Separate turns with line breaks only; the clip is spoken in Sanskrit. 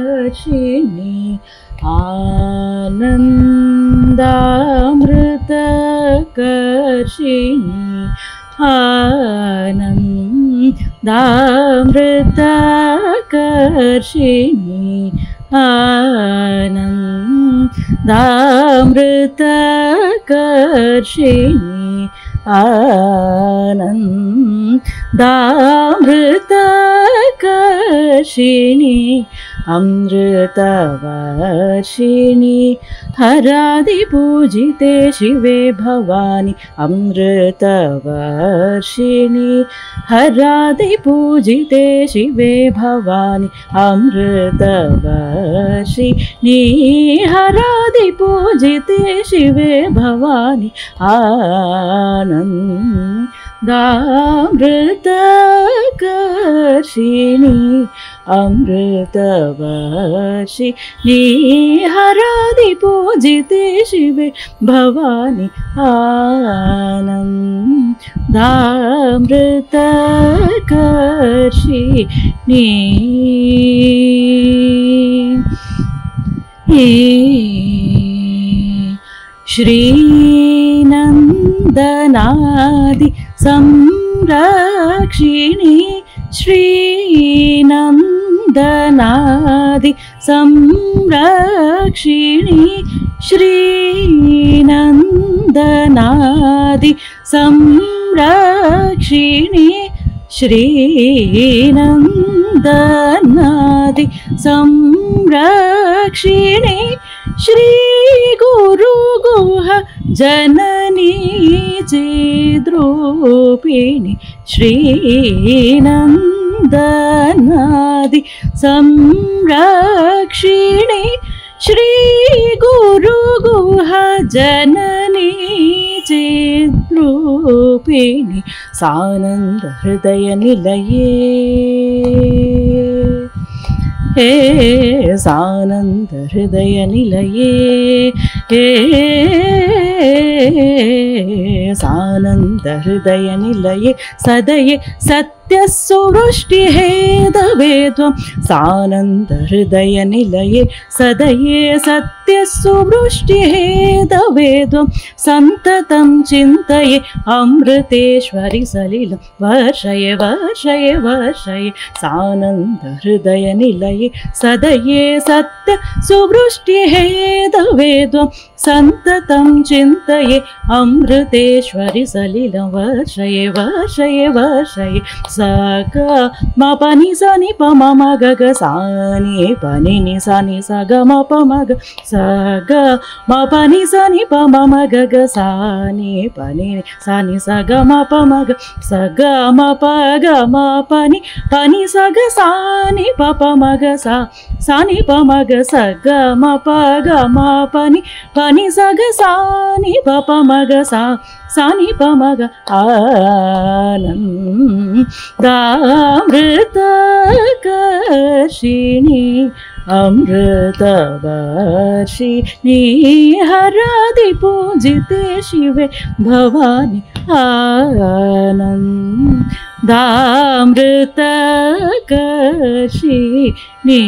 आनन्दामृतकर्षिणि आनन्दामृतकर्षिणि आनन्दामृतकर्षिणि आनन्दामृतकर्षिणि आनन्दामृतकर्षिणि अमृतवर्षिणि हरादिपूजिते शिवे भवानि अमृतवर्षिणि हरादिपूजिते शिवे भवानि अमृतवर्षिणि हरादिपूजिते शिवे भवानि आनन्दामृतकर्षिणि अमृतवर्षिणि हरादिपूजिते शिवे भवानि आनन्दामृतकर्षिणि श्रीनन्दनादि संरक्षिणि श्रीनन्दनादि संरक्षिणि श्रीनन्दनादि संरक्षिणि श्रीनन्दनादि संरक्षिणि श्री गुरुगुह जननी चिद्रूपिणि श्रीनन्दनादि संरक्षिणि श्री गुरुगुह जननी चिद्रूपिणि सानन्द हृदय निलये हे सानन्द हृदय निलये हे सानन्द हृदय निलये सदये सत्यसुवृष्टिहेदवे त्वं सानन्द हृदय निलये सदये सत्यसुवृष्टिहेदवे त्वं सन्ततं चिन्तये अमृतेश्वरि सलिलं वर्षये वर्षये वर्षये सानन्द हृदय निलये सदये सत्यसुवृष्टिहेदवे त्वं सन्ततं चिन्तये अमृतेश्वरि सलिलं वर्षये वर्षये वर्षये सग म पनि स नि प म म ग ग सा नि प नि नि सा नि सा ग म प म ग स ग म पनि स नि प म म ग ग सा नि प नि सा नि सा ग म प म ग स ग म प ग म प नि स ग सा नि प प म ग सा सा नि प म ग स ग म प ग म प नि स ग सा नि प प म ग सा सा नि प म ग आनन्दामृतकर्षिणि अमृतवर्षिणि हरादिपूजिते शिवे भवानि आनन्दामृतकर्षिणि